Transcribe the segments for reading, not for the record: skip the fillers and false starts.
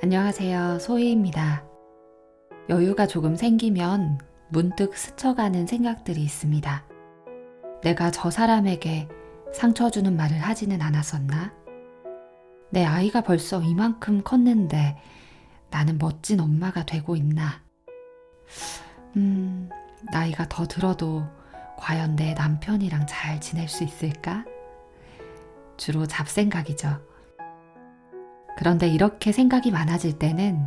안녕하세요. 소희입니다. 여유가 조금 생기면 문득 스쳐가는 생각들이 있습니다. 내가 저 사람에게 상처 주는 말을 하지는 않았었나? 내 아이가 벌써 이만큼 컸는데 나는 멋진 엄마가 되고 있나? 나이가 더 들어도 과연 내 남편이랑 잘 지낼 수 있을까? 주로 잡생각이죠. 그런데 이렇게 생각이 많아질 때는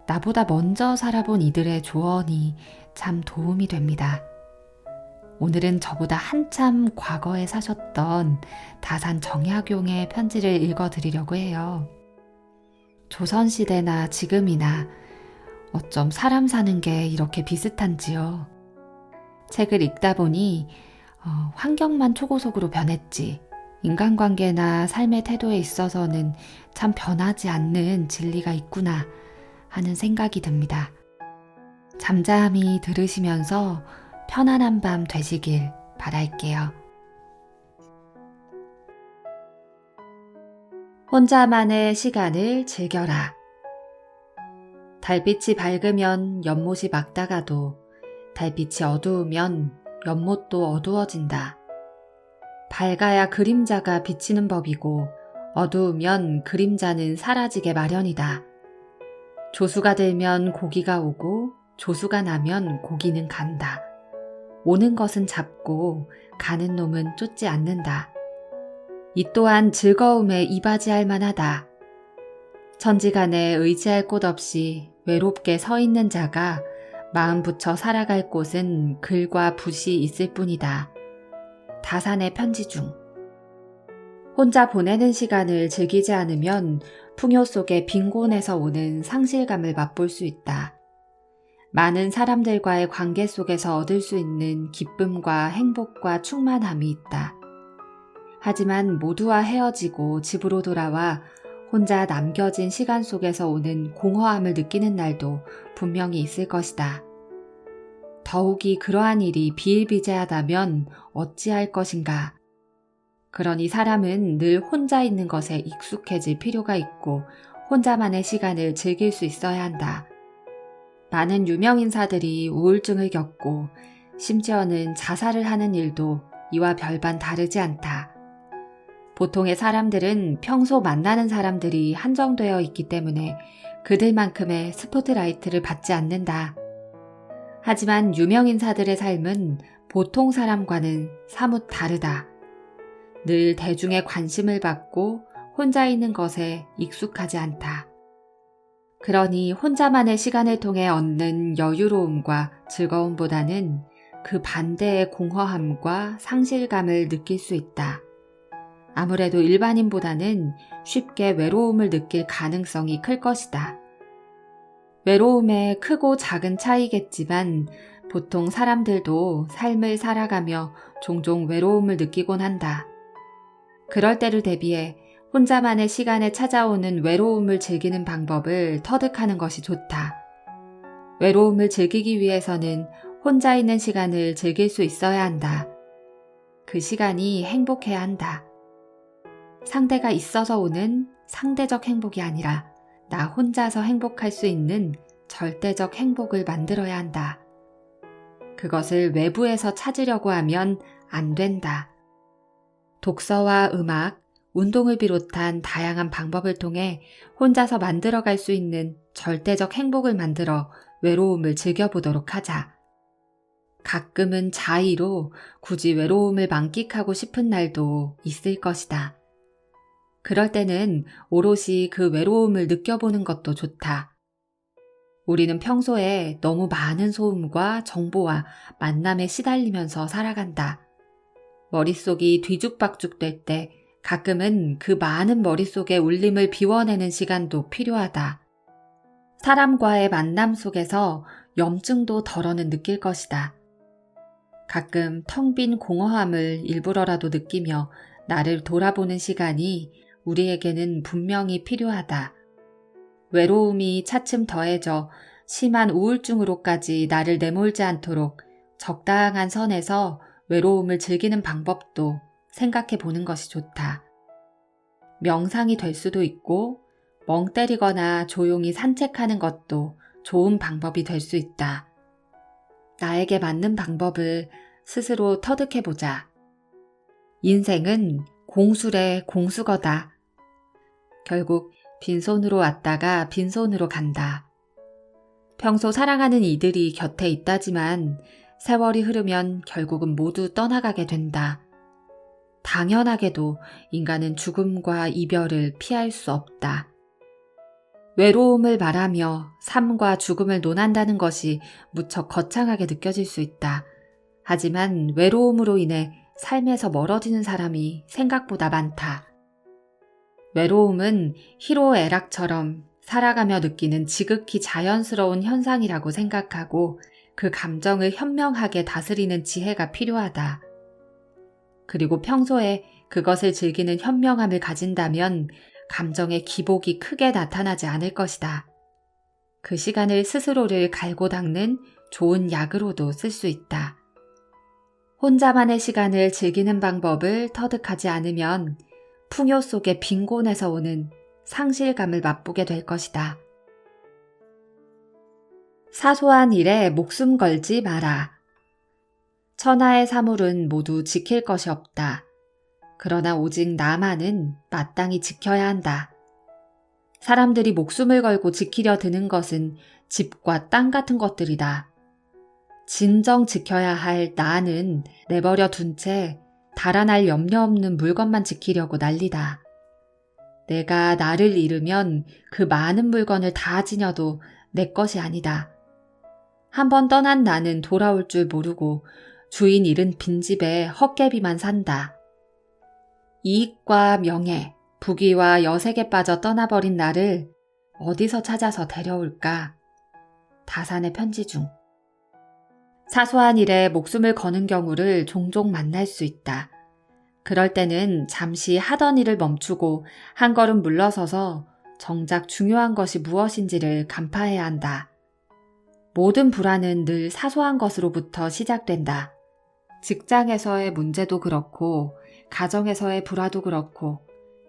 나보다 먼저 살아본 이들의 조언이 참 도움이 됩니다. 오늘은 저보다 한참 과거에 사셨던 다산 정약용의 편지를 읽어드리려고 해요. 조선시대나 지금이나 어쩜 사람 사는 게 이렇게 비슷한지요. 책을 읽다 보니 환경만 초고속으로 변했지 인간관계나 삶의 태도에 있어서는 참 변하지 않는 진리가 있구나 하는 생각이 듭니다. 잠잠히 들으시면서 편안한 밤 되시길 바랄게요. 혼자만의 시간을 즐겨라. 달빛이 밝으면 연못이 맑다가도 달빛이 어두우면 연못도 어두워진다. 밝아야 그림자가 비치는 법이고 어두우면 그림자는 사라지게 마련이다. 조수가 들면 고기가 오고 조수가 나면 고기는 간다. 오는 것은 잡고 가는 놈은 쫓지 않는다. 이 또한 즐거움에 이바지할 만하다. 천지간에 의지할 곳 없이 외롭게 서 있는 자가 마음 붙여 살아갈 곳은 글과 붓이 있을 뿐이다. 다산의 편지 중. 혼자 보내는 시간을 즐기지 않으면 풍요 속의 빈곤에서 오는 상실감을 맛볼 수 있다. 많은 사람들과의 관계 속에서 얻을 수 있는 기쁨과 행복과 충만함이 있다. 하지만 모두와 헤어지고 집으로 돌아와 혼자 남겨진 시간 속에서 오는 공허함을 느끼는 날도 분명히 있을 것이다. 더욱이 그러한 일이 비일비재하다면 어찌할 것인가. 그러니 사람은 늘 혼자 있는 것에 익숙해질 필요가 있고 혼자만의 시간을 즐길 수 있어야 한다. 많은 유명인사들이 우울증을 겪고 심지어는 자살을 하는 일도 이와 별반 다르지 않다. 보통의 사람들은 평소 만나는 사람들이 한정되어 있기 때문에 그들만큼의 스포트라이트를 받지 않는다. 하지만 유명인사들의 삶은 보통 사람과는 사뭇 다르다. 늘 대중의 관심을 받고 혼자 있는 것에 익숙하지 않다. 그러니 혼자만의 시간을 통해 얻는 여유로움과 즐거움보다는 그 반대의 공허함과 상실감을 느낄 수 있다. 아무래도 일반인보다는 쉽게 외로움을 느낄 가능성이 클 것이다. 외로움의 크고 작은 차이겠지만 보통 사람들도 삶을 살아가며 종종 외로움을 느끼곤 한다. 그럴 때를 대비해 혼자만의 시간에 찾아오는 외로움을 즐기는 방법을 터득하는 것이 좋다. 외로움을 즐기기 위해서는 혼자 있는 시간을 즐길 수 있어야 한다. 그 시간이 행복해야 한다. 상대가 있어서 오는 상대적 행복이 아니라 나 혼자서 행복할 수 있는 절대적 행복을 만들어야 한다. 그것을 외부에서 찾으려고 하면 안 된다. 독서와 음악, 운동을 비롯한 다양한 방법을 통해 혼자서 만들어갈 수 있는 절대적 행복을 만들어 외로움을 즐겨보도록 하자. 가끔은 자의로 굳이 외로움을 만끽하고 싶은 날도 있을 것이다. 그럴 때는 오롯이 그 외로움을 느껴보는 것도 좋다. 우리는 평소에 너무 많은 소음과 정보와 만남에 시달리면서 살아간다. 머릿속이 뒤죽박죽 될 때 가끔은 그 많은 머릿속의 울림을 비워내는 시간도 필요하다. 사람과의 만남 속에서 염증도 덜어는 느낄 것이다. 가끔 텅 빈 공허함을 일부러라도 느끼며 나를 돌아보는 시간이 우리에게는 분명히 필요하다. 외로움이 차츰 더해져 심한 우울증으로까지 나를 내몰지 않도록 적당한 선에서 외로움을 즐기는 방법도 생각해 보는 것이 좋다. 명상이 될 수도 있고 멍 때리거나 조용히 산책하는 것도 좋은 방법이 될 수 있다. 나에게 맞는 방법을 스스로 터득해보자. 인생은 공술의 공수거다. 결국 빈손으로 왔다가 빈손으로 간다. 평소 사랑하는 이들이 곁에 있다지만 세월이 흐르면 결국은 모두 떠나가게 된다. 당연하게도 인간은 죽음과 이별을 피할 수 없다. 외로움을 말하며 삶과 죽음을 논한다는 것이 무척 거창하게 느껴질 수 있다. 하지만 외로움으로 인해 삶에서 멀어지는 사람이 생각보다 많다. 외로움은 희로애락처럼 살아가며 느끼는 지극히 자연스러운 현상이라고 생각하고 그 감정을 현명하게 다스리는 지혜가 필요하다. 그리고 평소에 그것을 즐기는 현명함을 가진다면 감정의 기복이 크게 나타나지 않을 것이다. 그 시간을 스스로를 갈고 닦는 좋은 약으로도 쓸 수 있다. 혼자만의 시간을 즐기는 방법을 터득하지 않으면 풍요 속의 빈곤에서 오는 상실감을 맛보게 될 것이다. 사소한 일에 목숨 걸지 마라. 천하의 사물은 모두 지킬 것이 없다. 그러나 오직 나만은 마땅히 지켜야 한다. 사람들이 목숨을 걸고 지키려 드는 것은 집과 땅 같은 것들이다. 진정 지켜야 할 나는 내버려 둔 채 달아날 염려 없는 물건만 지키려고 난리다. 내가 나를 잃으면 그 많은 물건을 다 지녀도 내 것이 아니다. 한번 떠난 나는 돌아올 줄 모르고 주인 잃은 빈집에 헛개비만 산다. 이익과 명예, 부귀와 여색에 빠져 떠나버린 나를 어디서 찾아서 데려올까? 다산의 편지 중. 사소한 일에 목숨을 거는 경우를 종종 만날 수 있다. 그럴 때는 잠시 하던 일을 멈추고 한 걸음 물러서서 정작 중요한 것이 무엇인지를 간파해야 한다. 모든 불안은 늘 사소한 것으로부터 시작된다. 직장에서의 문제도 그렇고 가정에서의 불화도 그렇고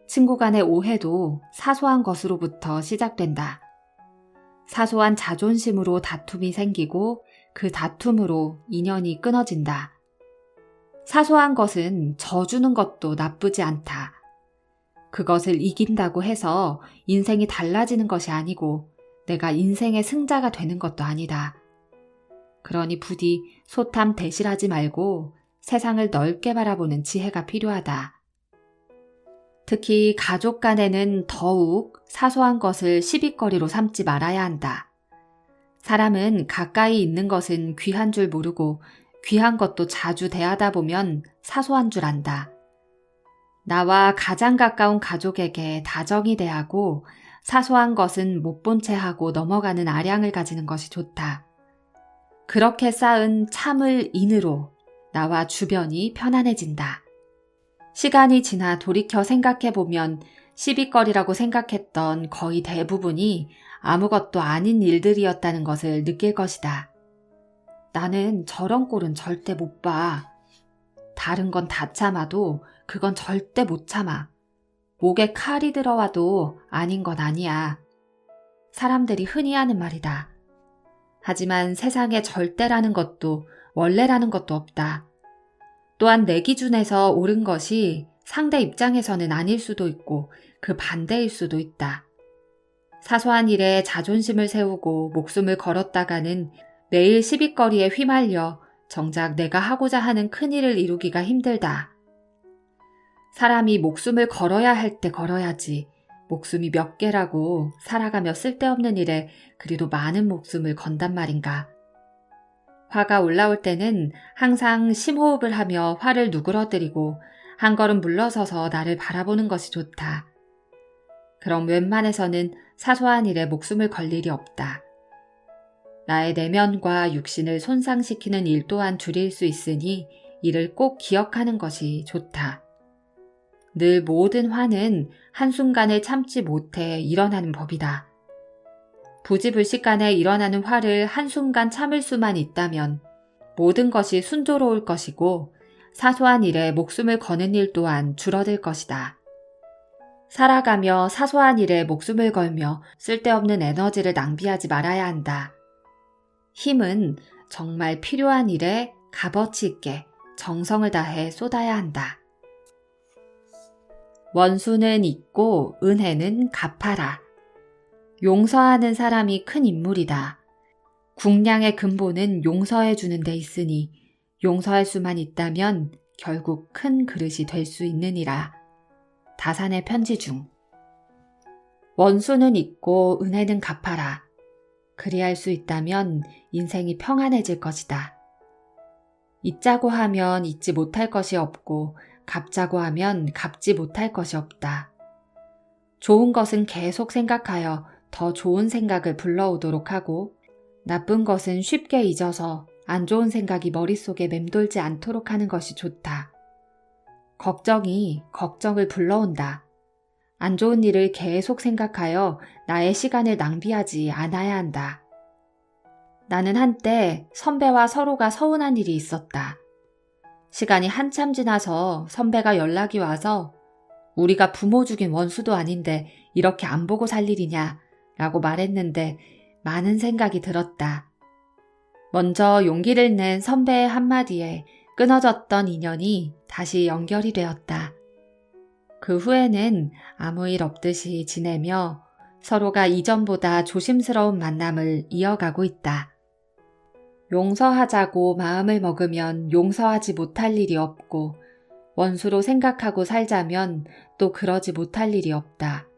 친구 간의 오해도 사소한 것으로부터 시작된다. 사소한 자존심으로 다툼이 생기고 그 다툼으로 인연이 끊어진다. 사소한 것은 져주는 것도 나쁘지 않다. 그것을 이긴다고 해서 인생이 달라지는 것이 아니고 내가 인생의 승자가 되는 것도 아니다. 그러니 부디 소탐 대실하지 말고 세상을 넓게 바라보는 지혜가 필요하다. 특히 가족 간에는 더욱 사소한 것을 시비거리로 삼지 말아야 한다. 사람은 가까이 있는 것은 귀한 줄 모르고 귀한 것도 자주 대하다 보면 사소한 줄 안다. 나와 가장 가까운 가족에게 다정히 대하고 사소한 것은 못 본 채 하고 넘어가는 아량을 가지는 것이 좋다. 그렇게 쌓은 참을 인으로 나와 주변이 편안해진다. 시간이 지나 돌이켜 생각해보면 시비거리라고 생각했던 거의 대부분이 아무것도 아닌 일들이었다는 것을 느낄 것이다. 나는 저런 꼴은 절대 못 봐. 다른 건 다 참아도 그건 절대 못 참아. 목에 칼이 들어와도 아닌 건 아니야. 사람들이 흔히 하는 말이다. 하지만 세상에 절대라는 것도 원래라는 것도 없다. 또한 내 기준에서 옳은 것이 상대 입장에서는 아닐 수도 있고 그 반대일 수도 있다. 사소한 일에 자존심을 세우고 목숨을 걸었다가는 매일 시비거리에 휘말려 정작 내가 하고자 하는 큰일을 이루기가 힘들다. 사람이 목숨을 걸어야 할 때 걸어야지 목숨이 몇 개라고 살아가며 쓸데없는 일에 그리도 많은 목숨을 건단 말인가. 화가 올라올 때는 항상 심호흡을 하며 화를 누그러뜨리고 한 걸음 물러서서 나를 바라보는 것이 좋다. 그럼 웬만해서는 사소한 일에 목숨을 걸 일이 없다. 나의 내면과 육신을 손상시키는 일 또한 줄일 수 있으니 이를 꼭 기억하는 것이 좋다. 늘 모든 화는 한순간에 참지 못해 일어나는 법이다. 부지불식간에 일어나는 화를 한순간 참을 수만 있다면 모든 것이 순조로울 것이고 사소한 일에 목숨을 거는 일 또한 줄어들 것이다. 살아가며 사소한 일에 목숨을 걸며 쓸데없는 에너지를 낭비하지 말아야 한다. 힘은 정말 필요한 일에 값어치 있게 정성을 다해 쏟아야 한다. 원수는 잊고 은혜는 갚아라. 용서하는 사람이 큰 인물이다. 국량의 근본은 용서해 주는 데 있으니 용서할 수만 있다면 결국 큰 그릇이 될 수 있느니라. 다산의 편지 중. 원수는 잊고 은혜는 갚아라. 그리할 수 있다면 인생이 평안해질 것이다. 잊자고 하면 잊지 못할 것이 없고 갚자고 하면 갚지 못할 것이 없다. 좋은 것은 계속 생각하여 더 좋은 생각을 불러오도록 하고 나쁜 것은 쉽게 잊어서 안 좋은 생각이 머릿속에 맴돌지 않도록 하는 것이 좋다. 걱정이 걱정을 불러온다. 안 좋은 일을 계속 생각하여 나의 시간을 낭비하지 않아야 한다. 나는 한때 선배와 서로가 서운한 일이 있었다. 시간이 한참 지나서 선배가 연락이 와서 우리가 부모 죽인 원수도 아닌데 이렇게 안 보고 살 일이냐 라고 말했는데 많은 생각이 들었다. 먼저 용기를 낸 선배의 한마디에 끊어졌던 인연이 다시 연결이 되었다. 그 후에는 아무 일 없듯이 지내며 서로가 이전보다 조심스러운 만남을 이어가고 있다. 용서하자고 마음을 먹으면 용서하지 못할 일이 없고 원수로 생각하고 살자면 또 그러지 못할 일이 없다.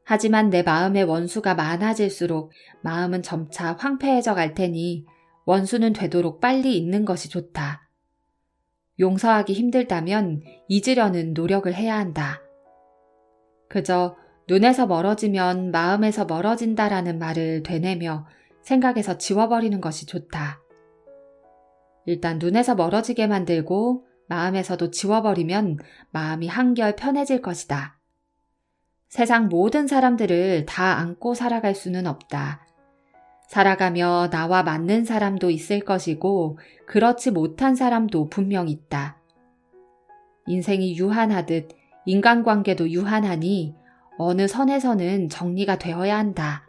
하지만 내 마음의 원수가 많아질수록 마음은 점차 황폐해져 갈 테니 원수는 되도록 빨리 잊는 것이 좋다. 용서하기 힘들다면 잊으려는 노력을 해야 한다. 그저 눈에서 멀어지면 마음에서 멀어진다라는 말을 되뇌며 생각에서 지워버리는 것이 좋다. 일단 눈에서 멀어지게 만들고 마음에서도 지워버리면 마음이 한결 편해질 것이다. 세상 모든 사람들을 다 안고 살아갈 수는 없다. 살아가며 나와 맞는 사람도 있을 것이고 그렇지 못한 사람도 분명 있다. 인생이 유한하듯 인간관계도 유한하니 어느 선에서는 정리가 되어야 한다.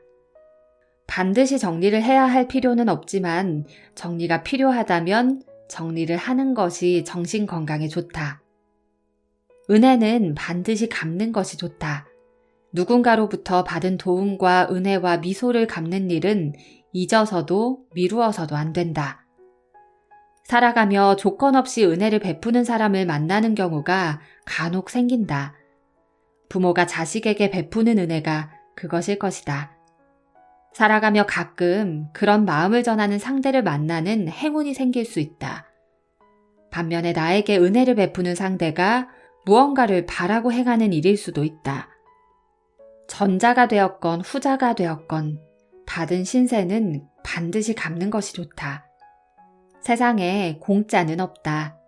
반드시 정리를 해야 할 필요는 없지만 정리가 필요하다면 정리를 하는 것이 정신 건강에 좋다. 은혜는 반드시 갚는 것이 좋다. 누군가로부터 받은 도움과 은혜와 미소를 갚는 일은 잊어서도 미루어서도 안 된다. 살아가며 조건 없이 은혜를 베푸는 사람을 만나는 경우가 간혹 생긴다. 부모가 자식에게 베푸는 은혜가 그것일 것이다. 살아가며 가끔 그런 마음을 전하는 상대를 만나는 행운이 생길 수 있다. 반면에 나에게 은혜를 베푸는 상대가 무언가를 바라고 행하는 일일 수도 있다. 전자가 되었건 후자가 되었건 받은 신세는 반드시 갚는 것이 좋다. 세상에 공짜는 없다.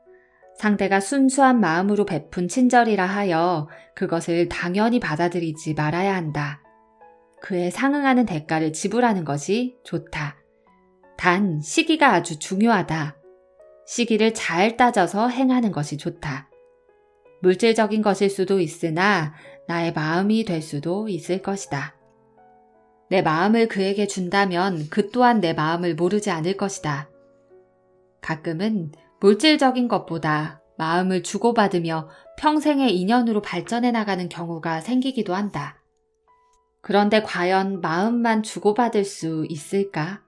상대가 순수한 마음으로 베푼 친절이라 하여 그것을 당연히 받아들이지 말아야 한다. 그에 상응하는 대가를 지불하는 것이 좋다. 단 시기가 아주 중요하다. 시기를 잘 따져서 행하는 것이 좋다. 물질적인 것일 수도 있으나 나의 마음이 될 수도 있을 것이다. 내 마음을 그에게 준다면 그 또한 내 마음을 모르지 않을 것이다. 가끔은 물질적인 것보다 마음을 주고받으며 평생의 인연으로 발전해 나가는 경우가 생기기도 한다. 그런데 과연 마음만 주고받을 수 있을까?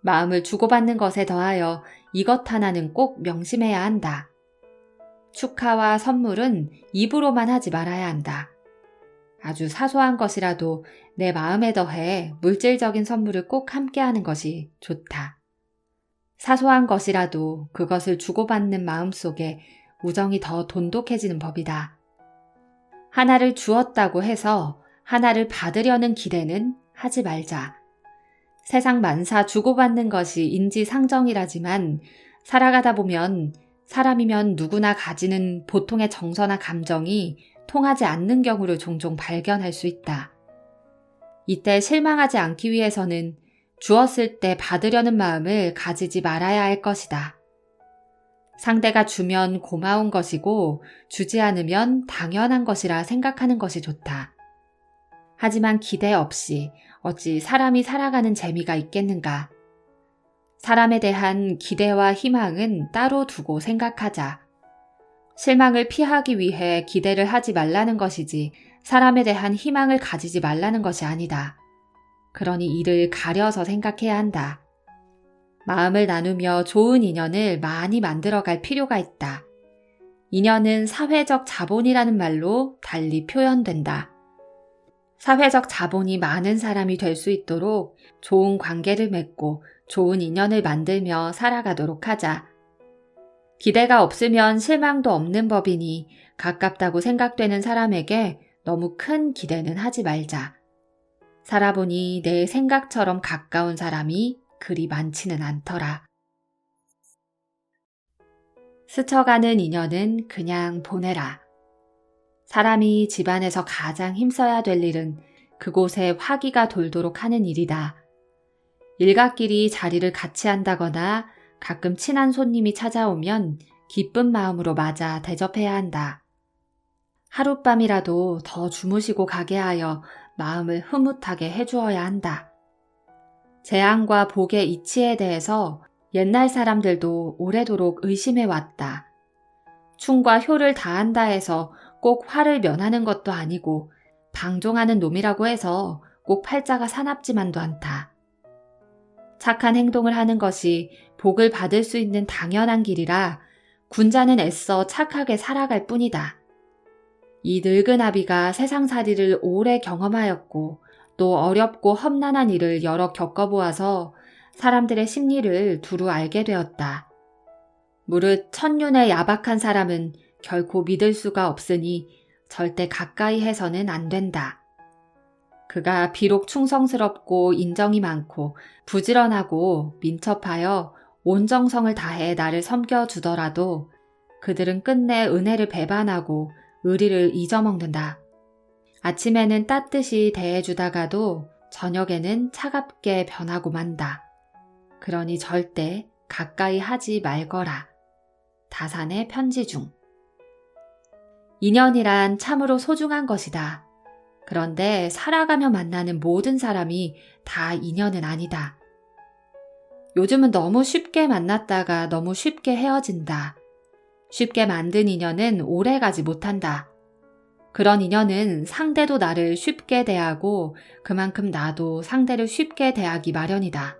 마음을 주고받는 것에 더하여 이것 하나는 꼭 명심해야 한다. 축하와 선물은 입으로만 하지 말아야 한다. 아주 사소한 것이라도 내 마음에 더해 물질적인 선물을 꼭 함께하는 것이 좋다. 사소한 것이라도 그것을 주고받는 마음속에 우정이 더 돈독해지는 법이다. 하나를 주었다고 해서 하나를 받으려는 기대는 하지 말자. 세상 만사 주고받는 것이 인지상정이라지만 살아가다 보면 사람이면 누구나 가지는 보통의 정서나 감정이 통하지 않는 경우를 종종 발견할 수 있다. 이때 실망하지 않기 위해서는 주었을 때 받으려는 마음을 가지지 말아야 할 것이다. 상대가 주면 고마운 것이고 주지 않으면 당연한 것이라 생각하는 것이 좋다. 하지만 기대 없이 어찌 사람이 살아가는 재미가 있겠는가? 사람에 대한 기대와 희망은 따로 두고 생각하자. 실망을 피하기 위해 기대를 하지 말라는 것이지 사람에 대한 희망을 가지지 말라는 것이 아니다. 그러니 이를 가려서 생각해야 한다. 마음을 나누며 좋은 인연을 많이 만들어갈 필요가 있다. 인연은 사회적 자본이라는 말로 달리 표현된다. 사회적 자본이 많은 사람이 될 수 있도록 좋은 관계를 맺고 좋은 인연을 만들며 살아가도록 하자. 기대가 없으면 실망도 없는 법이니 가깝다고 생각되는 사람에게 너무 큰 기대는 하지 말자. 살아보니 내 생각처럼 가까운 사람이 그리 많지는 않더라. 스쳐가는 인연은 그냥 보내라. 사람이 집안에서 가장 힘써야 될 일은 그곳에 화기가 돌도록 하는 일이다. 일가끼리 자리를 같이 한다거나 가끔 친한 손님이 찾아오면 기쁜 마음으로 맞아 대접해야 한다. 하룻밤이라도 더 주무시고 가게 하여 마음을 흐뭇하게 해주어야 한다. 재앙과 복의 이치에 대해서 옛날 사람들도 오래도록 의심해왔다. 충과 효를 다한다 해서 꼭 화를 면하는 것도 아니고 방종하는 놈이라고 해서 꼭 팔자가 사납지만도 않다. 착한 행동을 하는 것이 복을 받을 수 있는 당연한 길이라 군자는 애써 착하게 살아갈 뿐이다. 이 늙은 아비가 세상살이를 오래 경험하였고 또 어렵고 험난한 일을 여러 겪어보아서 사람들의 심리를 두루 알게 되었다. 무릇 천륜의 야박한 사람은 결코 믿을 수가 없으니 절대 가까이 해서는 안 된다. 그가 비록 충성스럽고 인정이 많고 부지런하고 민첩하여 온 정성을 다해 나를 섬겨주더라도 그들은 끝내 은혜를 배반하고 의리를 잊어먹는다. 아침에는 따뜻이 대해주다가도 저녁에는 차갑게 변하고 만다. 그러니 절대 가까이 하지 말거라. 다산의 편지 중. 인연이란 참으로 소중한 것이다. 그런데 살아가며 만나는 모든 사람이 다 인연은 아니다. 요즘은 너무 쉽게 만났다가 너무 쉽게 헤어진다. 쉽게 만든 인연은 오래가지 못한다. 그런 인연은 상대도 나를 쉽게 대하고 그만큼 나도 상대를 쉽게 대하기 마련이다.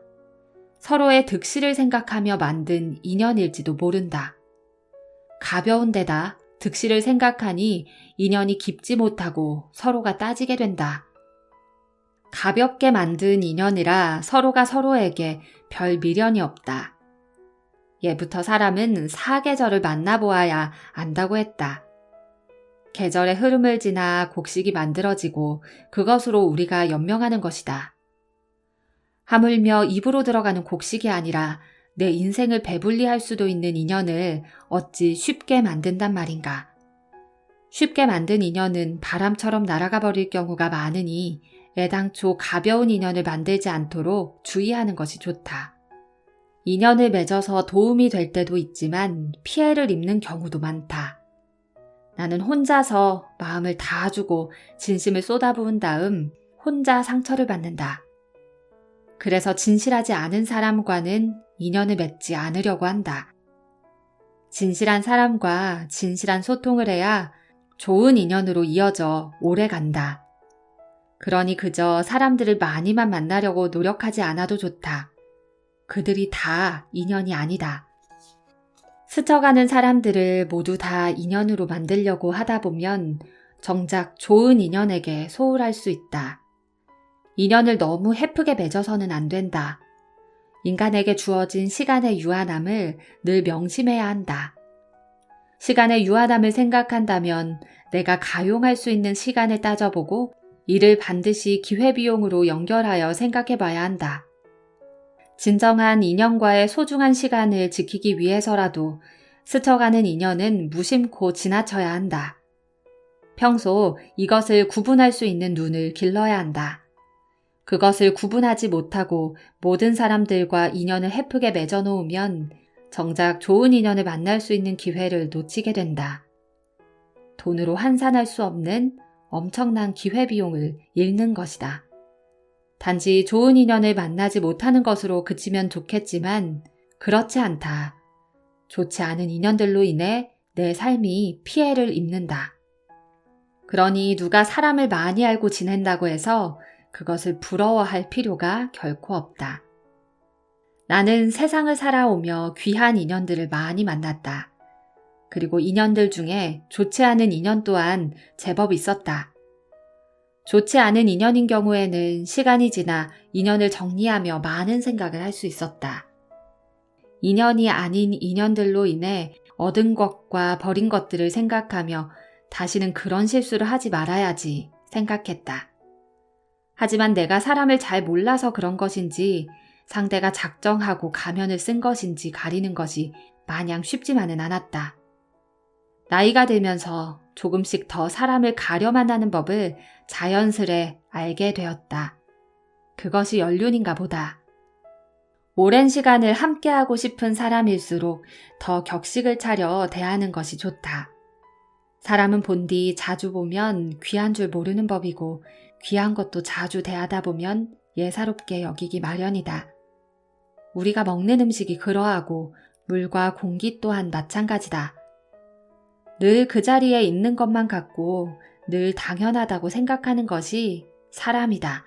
서로의 득실을 생각하며 만든 인연일지도 모른다. 가벼운 데다 득실을 생각하니 인연이 깊지 못하고 서로가 따지게 된다. 가볍게 만든 인연이라 서로가 서로에게 별 미련이 없다. 예부터 사람은 사계절을 만나보아야 안다고 했다. 계절의 흐름을 지나 곡식이 만들어지고 그것으로 우리가 연명하는 것이다. 하물며 입으로 들어가는 곡식이 아니라 내 인생을 배불리할 수도 있는 인연을 어찌 쉽게 만든단 말인가. 쉽게 만든 인연은 바람처럼 날아가 버릴 경우가 많으니 애당초 가벼운 인연을 만들지 않도록 주의하는 것이 좋다. 인연을 맺어서 도움이 될 때도 있지만 피해를 입는 경우도 많다. 나는 혼자서 마음을 다 주고 진심을 쏟아부은 다음 혼자 상처를 받는다. 그래서 진실하지 않은 사람과는 인연을 맺지 않으려고 한다. 진실한 사람과 진실한 소통을 해야 좋은 인연으로 이어져 오래 간다. 그러니 그저 사람들을 많이만 만나려고 노력하지 않아도 좋다. 그들이 다 인연이 아니다. 스쳐가는 사람들을 모두 다 인연으로 만들려고 하다 보면 정작 좋은 인연에게 소홀할 수 있다. 인연을 너무 헤프게 맺어서는 안 된다. 인간에게 주어진 시간의 유한함을 늘 명심해야 한다. 시간의 유한함을 생각한다면 내가 가용할 수 있는 시간을 따져보고 이를 반드시 기회비용으로 연결하여 생각해봐야 한다. 진정한 인연과의 소중한 시간을 지키기 위해서라도 스쳐가는 인연은 무심코 지나쳐야 한다. 평소 이것을 구분할 수 있는 눈을 길러야 한다. 그것을 구분하지 못하고 모든 사람들과 인연을 헤프게 맺어놓으면 정작 좋은 인연을 만날 수 있는 기회를 놓치게 된다. 돈으로 환산할 수 없는 엄청난 기회비용을 잃는 것이다. 단지 좋은 인연을 만나지 못하는 것으로 그치면 좋겠지만 그렇지 않다. 좋지 않은 인연들로 인해 내 삶이 피해를 입는다. 그러니 누가 사람을 많이 알고 지낸다고 해서 그것을 부러워할 필요가 결코 없다. 나는 세상을 살아오며 귀한 인연들을 많이 만났다. 그리고 인연들 중에 좋지 않은 인연 또한 제법 있었다. 좋지 않은 인연인 경우에는 시간이 지나 인연을 정리하며 많은 생각을 할 수 있었다. 인연이 아닌 인연들로 인해 얻은 것과 버린 것들을 생각하며 다시는 그런 실수를 하지 말아야지 생각했다. 하지만 내가 사람을 잘 몰라서 그런 것인지 상대가 작정하고 가면을 쓴 것인지 가리는 것이 마냥 쉽지만은 않았다. 나이가 들면서 조금씩 더 사람을 가려만 하는 법을 자연스레 알게 되었다. 그것이 연륜인가 보다. 오랜 시간을 함께하고 싶은 사람일수록 더 격식을 차려 대하는 것이 좋다. 사람은 본디 자주 보면 귀한 줄 모르는 법이고 귀한 것도 자주 대하다 보면 예사롭게 여기기 마련이다. 우리가 먹는 음식이 그러하고 물과 공기 또한 마찬가지다. 늘 그 자리에 있는 것만 같고 늘 당연하다고 생각하는 것이 사람이다.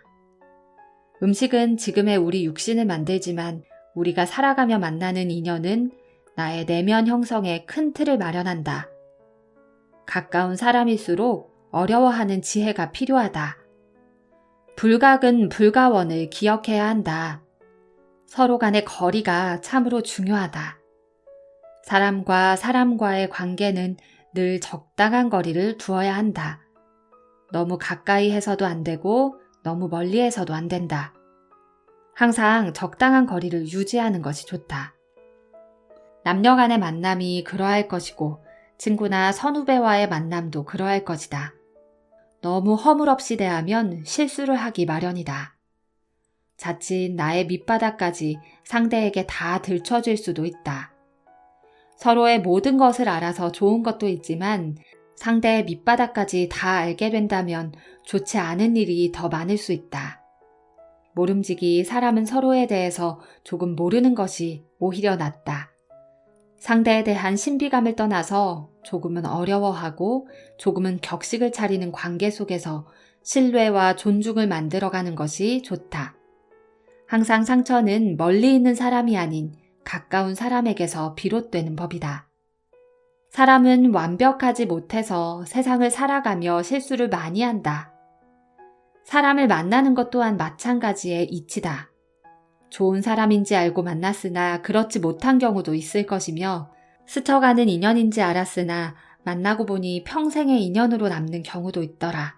음식은 지금의 우리 육신을 만들지만 우리가 살아가며 만나는 인연은 나의 내면 형성에 큰 틀을 마련한다. 가까운 사람일수록 어려워하는 지혜가 필요하다. 불각은 불가원을 기억해야 한다. 서로 간의 거리가 참으로 중요하다. 사람과 사람과의 관계는 늘 적당한 거리를 두어야 한다. 너무 가까이 해서도 안 되고 너무 멀리 해서도 안 된다. 항상 적당한 거리를 유지하는 것이 좋다. 남녀 간의 만남이 그러할 것이고 친구나 선후배와의 만남도 그러할 것이다. 너무 허물없이 대하면 실수를 하기 마련이다. 자칫 나의 밑바닥까지 상대에게 다 들춰질 수도 있다. 서로의 모든 것을 알아서 좋은 것도 있지만 상대의 밑바닥까지 다 알게 된다면 좋지 않은 일이 더 많을 수 있다. 모름지기 사람은 서로에 대해서 조금 모르는 것이 오히려 낫다. 상대에 대한 신비감을 떠나서 조금은 어려워하고 조금은 격식을 차리는 관계 속에서 신뢰와 존중을 만들어가는 것이 좋다. 항상 상처는 멀리 있는 사람이 아닌 가까운 사람에게서 비롯되는 법이다. 사람은 완벽하지 못해서 세상을 살아가며 실수를 많이 한다. 사람을 만나는 것 또한 마찬가지의 이치다. 좋은 사람인지 알고 만났으나 그렇지 못한 경우도 있을 것이며 스쳐가는 인연인지 알았으나 만나고 보니 평생의 인연으로 남는 경우도 있더라.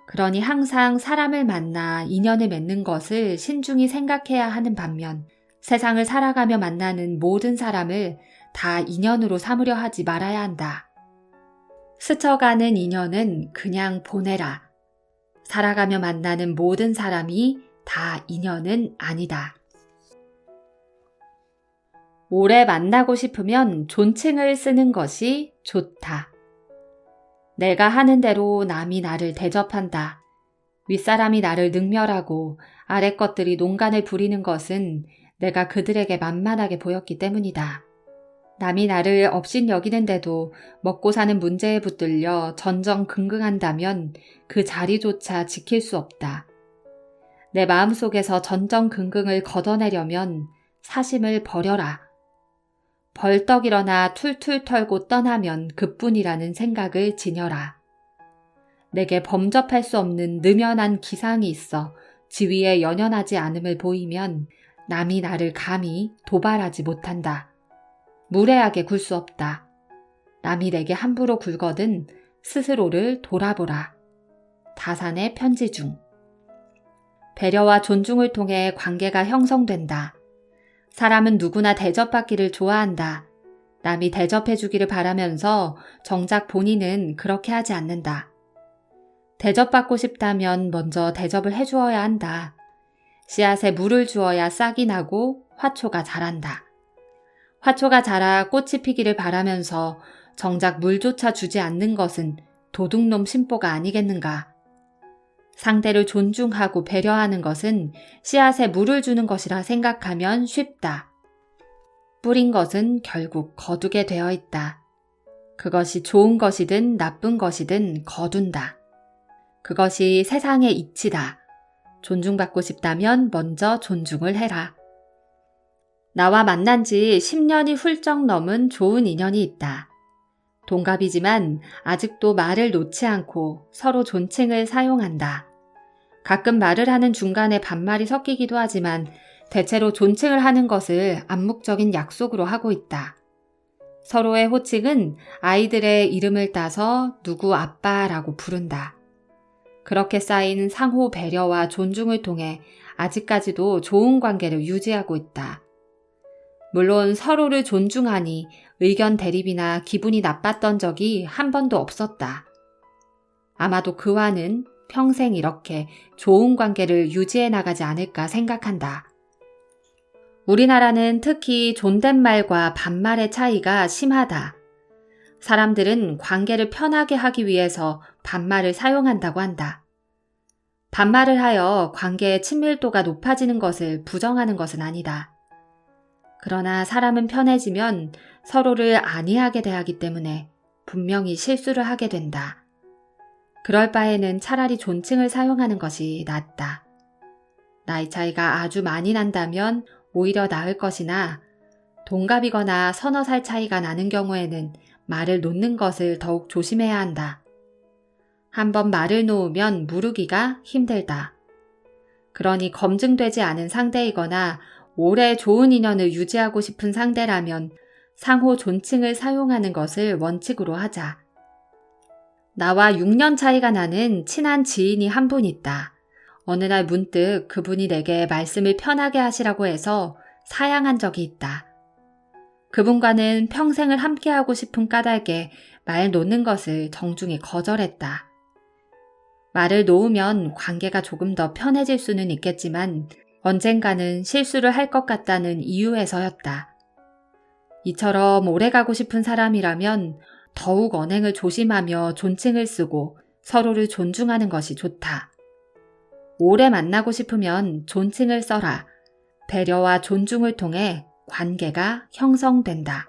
그러니 항상 사람을 만나 인연을 맺는 것을 신중히 생각해야 하는 반면 세상을 살아가며 만나는 모든 사람을 다 인연으로 삼으려 하지 말아야 한다. 스쳐가는 인연은 그냥 보내라. 살아가며 만나는 모든 사람이 다 인연은 아니다. 오래 만나고 싶으면 존칭을 쓰는 것이 좋다. 내가 하는 대로 남이 나를 대접한다. 윗사람이 나를 능멸하고 아래 것들이 농간을 부리는 것은 내가 그들에게 만만하게 보였기 때문이다. 남이 나를 업신여기는데도 먹고 사는 문제에 붙들려 전전긍긍한다면 그 자리조차 지킬 수 없다. 내 마음속에서 전전긍긍을 걷어내려면 사심을 버려라. 벌떡 일어나 툴툴 털고 떠나면 그뿐이라는 생각을 지녀라. 내게 범접할 수 없는 느련한 기상이 있어 지위에 연연하지 않음을 보이면 남이 나를 감히 도발하지 못한다. 무례하게 굴 수 없다. 남이 내게 함부로 굴거든 스스로를 돌아보라. 다산의 편지 중. 배려와 존중을 통해 관계가 형성된다. 사람은 누구나 대접받기를 좋아한다. 남이 대접해주기를 바라면서 정작 본인은 그렇게 하지 않는다. 대접받고 싶다면 먼저 대접을 해주어야 한다. 씨앗에 물을 주어야 싹이 나고 화초가 자란다. 화초가 자라 꽃이 피기를 바라면서 정작 물조차 주지 않는 것은 도둑놈 심보가 아니겠는가. 상대를 존중하고 배려하는 것은 씨앗에 물을 주는 것이라 생각하면 쉽다. 뿌린 것은 결국 거두게 되어 있다. 그것이 좋은 것이든 나쁜 것이든 거둔다. 그것이 세상의 이치다. 존중받고 싶다면 먼저 존중을 해라. 나와 만난 지 10년이 훌쩍 넘은 좋은 인연이 있다. 동갑이지만 아직도 말을 놓지 않고 서로 존칭을 사용한다. 가끔 말을 하는 중간에 반말이 섞이기도 하지만 대체로 존칭을 하는 것을 암묵적인 약속으로 하고 있다. 서로의 호칭은 아이들의 이름을 따서 누구 아빠라고 부른다. 그렇게 쌓인 상호 배려와 존중을 통해 아직까지도 좋은 관계를 유지하고 있다. 물론 서로를 존중하니 의견 대립이나 기분이 나빴던 적이 한 번도 없었다. 아마도 그와는 평생 이렇게 좋은 관계를 유지해 나가지 않을까 생각한다. 우리나라는 특히 존댓말과 반말의 차이가 심하다. 사람들은 관계를 편하게 하기 위해서 반말을 사용한다고 한다. 반말을 하여 관계의 친밀도가 높아지는 것을 부정하는 것은 아니다. 그러나 사람은 편해지면 서로를 안이하게 대하기 때문에 분명히 실수를 하게 된다. 그럴 바에는 차라리 존칭을 사용하는 것이 낫다. 나이 차이가 아주 많이 난다면 오히려 나을 것이나 동갑이거나 서너 살 차이가 나는 경우에는 말을 놓는 것을 더욱 조심해야 한다. 한번 말을 놓으면 무르기가 힘들다. 그러니 검증되지 않은 상대이거나 오래 좋은 인연을 유지하고 싶은 상대라면 상호 존칭을 사용하는 것을 원칙으로 하자. 나와 6년 차이가 나는 친한 지인이 한 분 있다. 어느 날 문득 그분이 내게 말씀을 편하게 하시라고 해서 사양한 적이 있다. 그분과는 평생을 함께하고 싶은 까닭에 말 놓는 것을 정중히 거절했다. 말을 놓으면 관계가 조금 더 편해질 수는 있겠지만 언젠가는 실수를 할 것 같다는 이유에서였다. 이처럼 오래가고 싶은 사람이라면 더욱 언행을 조심하며 존칭을 쓰고 서로를 존중하는 것이 좋다. 오래 만나고 싶으면 존칭을 써라. 배려와 존중을 통해 관계가 형성된다.